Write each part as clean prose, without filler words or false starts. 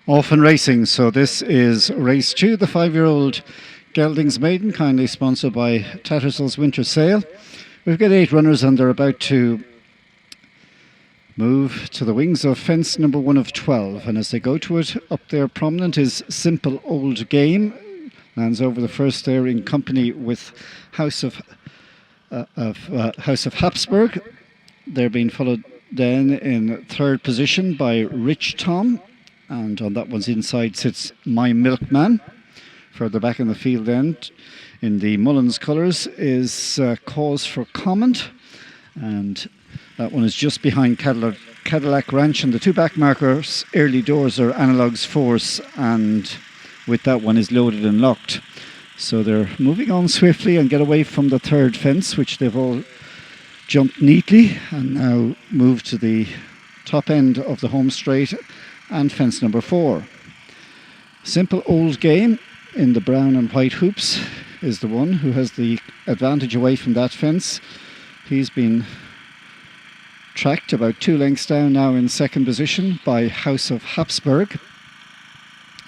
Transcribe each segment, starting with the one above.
Off and racing. So this is race 2, the 5-year-old Geldings Maiden, kindly sponsored by Tattersalls Winter Sale. We've got 8 runners and they're about to move to the wings of fence number 1 of 12. And as they go to it, up there prominent is Simple Old Game. Lands over the first there in company with House of Habsburg. They're being followed then in third position by Rich Tom. And on that one's inside sits My Milkman. Further back in the field then, in the Mullins colours, is Cause for Comment. And that one is just behind Cadillac Ranch. And the 2 back markers, early doors, are Analog's Force. And with that one is Loaded and Locked. So they're moving on swiftly and get away from the third fence, which they've all jumped neatly. And now move to the top end of the home straight and fence number 4. Simple Old Game in the brown and white hoops is the one who has the advantage away from that fence. He's been tracked about 2 lengths down now in second position by House of Habsburg.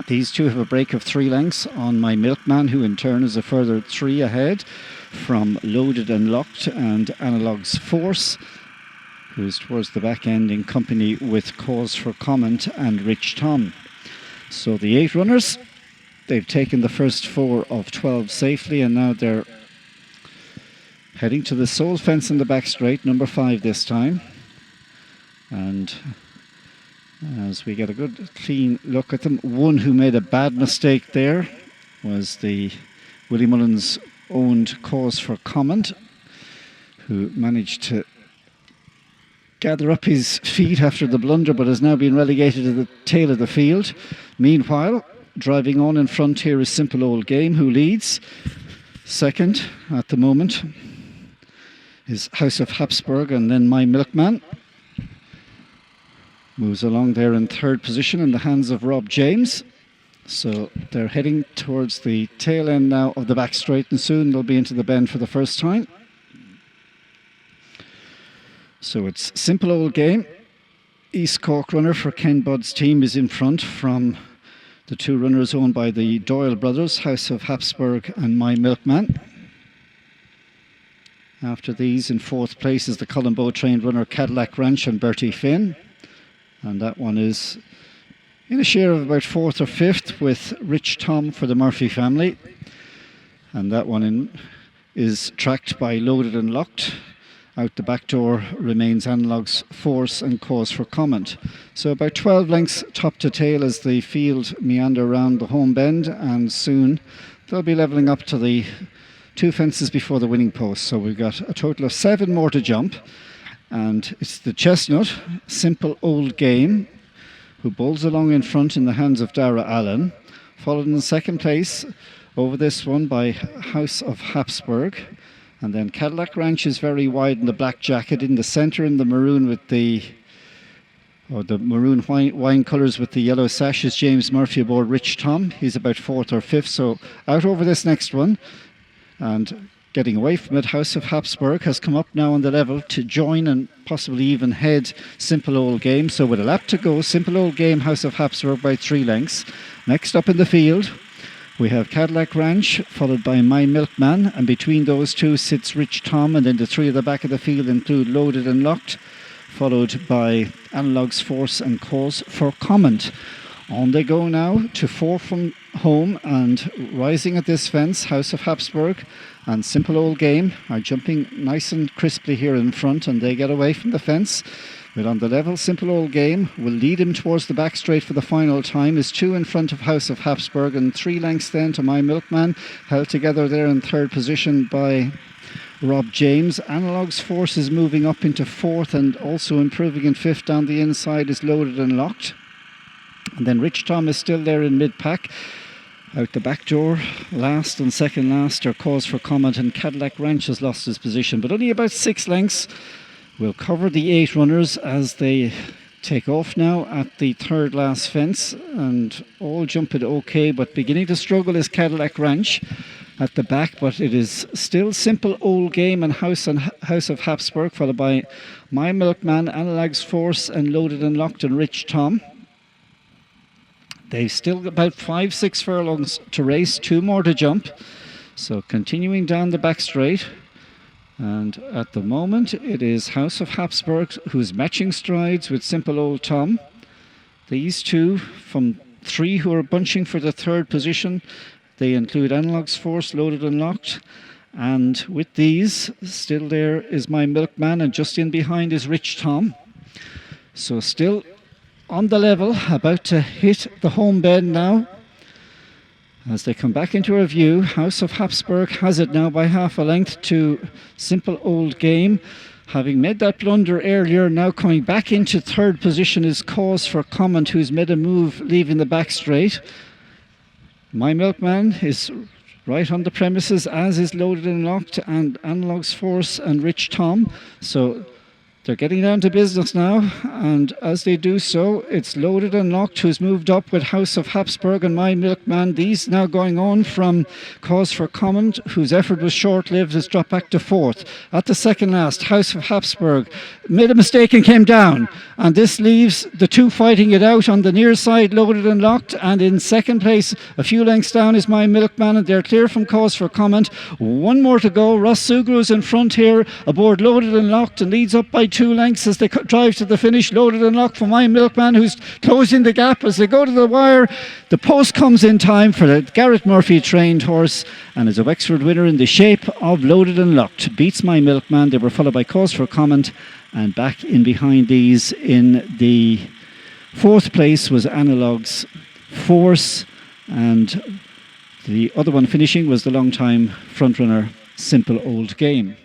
These two have a break of 3 lengths on My Milkman, who in turn is a further 3 ahead from Loaded and Locked and Analog's Force, who is towards the back end in company with Cause for Comment and Rich Tom. So the 8 runners, they've taken the first 4 of 12 safely, and now they're heading to the sole fence in the back straight, number 5 this time. And as we get a good clean look at them, one who made a bad mistake there was the Willie Mullins owned Cause for Comment, who managed to gather up his feet after the blunder, but has now been relegated to the tail of the field. Meanwhile, driving on in front here is Simple Old Game, who leads. Second at the moment is House of Habsburg, and then My Milkman moves along there in third position in the hands of Rob James. So they're heading towards the tail end now of the back straight, and soon they'll be into the bend for the first time. So it's Simple Old Game. East Cork runner for Ken Budd's team is in front from the 2 runners owned by the Doyle brothers, House of Habsburg and My Milkman. After these, in 4th place is the Colombo trained runner Cadillac Ranch and Bertie Finn. And that one is in a share of about 4th or 5th with Rich Tom for the Murphy family. And that one is tracked by Loaded and Locked. Out the back door remains Analog's Force and Cause for Comment. So about 12 lengths top to tail as the field meander around the home bend, and soon they'll be levelling up to the 2 fences before the winning post. So we've got a total of 7 more to jump, and it's the chestnut, Simple Old Game, who bowls along in front in the hands of Dara Allen, followed in second place over this one by House of Habsburg. And then Cadillac Ranch is very wide in the black jacket. In the centre, in the maroon with the maroon wine colours with the yellow sash, is James Murphy aboard Rich Tom. He's about 4th or 5th. So out over this next one. And getting away from it, House of Habsburg has come up now on the level to join and possibly even head Simple Old Game. So with a lap to go, Simple Old Game, House of Habsburg by 3 lengths. Next up in the field, we have Cadillac Ranch, followed by My Milkman, and between those 2 sits Rich Tom, and then the 3 at the back of the field include Loaded and Locked, followed by Analog's Force and Cause for Comment. On they go now to 4 from home, and rising at this fence, House of Habsburg and Simple Old Game are jumping nice and crisply here in front, and they get away from the fence. But on the level, Simple Old Game will lead him towards the back straight for the final time. Is 2 in front of House of Habsburg, and 3 lengths then to My Milkman, held together there in third position by Rob James. Analog's Force is moving up into 4th, and also improving in 5th down the inside is Loaded and Locked. And then Rich Tom is still there in mid-pack. Out the back door, last and second last are Cause for Comment, and Cadillac Ranch has lost his position, but only about 6 lengths. We'll cover the 8 runners as they take off now at the third last fence, and all jump it okay, but beginning to struggle is Cadillac Ranch at the back, but it is still Simple Old Game and House of Habsburg, followed by My Milkman, Analog's Force and Loaded and Locked and Rich Tom. They've still got about 5-6 furlongs to race, 2 more to jump. So continuing down the back straight. And at the moment, it is House of Habsburg who's matching strides with Simple Old Tom. These two from 3 who are bunching for the 3rd position. They include Analog's Force, Loaded and Locked. And with these, still there is My Milkman, and just in behind is Rich Tom. So still on the level, about to hit the home bend now. As they come back into review, House of Habsburg has it now by half a length to Simple Old Game. Having made that blunder earlier, now coming back into 3rd position is Cause for Comment, who's made a move leaving the back straight. My Milkman is right on the premises, as is Loaded and Locked and Analog's Force and Rich Tom. So they're getting down to business now, and as they do so, it's Loaded and Locked who's moved up with House of Habsburg and My Milkman. These now going on from Cause for Comment, whose effort was short-lived, has dropped back to 4th. At the second last, House of Habsburg made a mistake and came down, and this leaves the 2 fighting it out on the near side, Loaded and Locked, and in 2nd place, a few lengths down, is My Milkman, and they're clear from Cause for Comment. 1 more to go. Ross Sugru's in front here aboard Loaded and Locked, and leads up by 2 lengths as they drive to the finish. Loaded and Locked for My Milkman, who's closing the gap as they go to the wire. The post comes in time for the Garrett Murphy trained horse, and is a Wexford winner in the shape of Loaded and Locked. Beats My Milkman. They were followed by Cause for Comment, and back in behind these in the 4th place was Analog's Force, and the other one finishing was the long-time frontrunner Simple Old Game.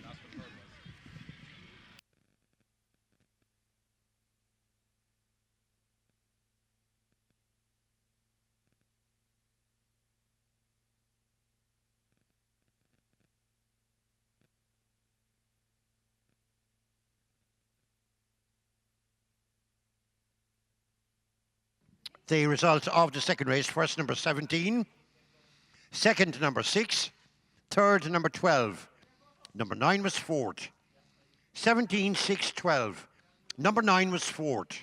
The results of the 2nd race: first number 17, 2nd number 6, 3rd number 12, number 9 was 4th, 17, 6, 12, number 9 was 4th.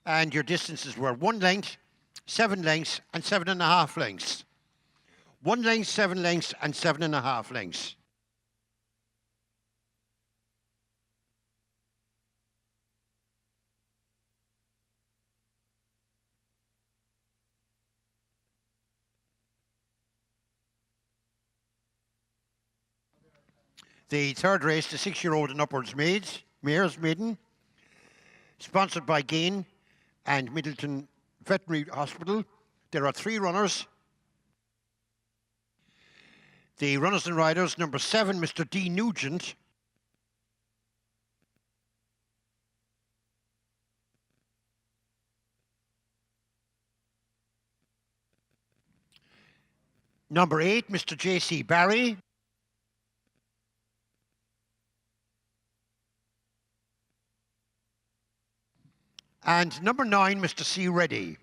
And your distances were 1 length, 7 lengths, and 7.5 lengths. 1 length, 7 lengths, and 7.5 lengths. The 3rd race, the 6-year-old and upwards mares maiden, sponsored by Gain and Middleton Veterinary Hospital. There are 3 runners. The runners and riders: number 7, Mr. D. Nugent. Number 8, Mr. J.C. Barry. And number 9, Mr. C. Reddy.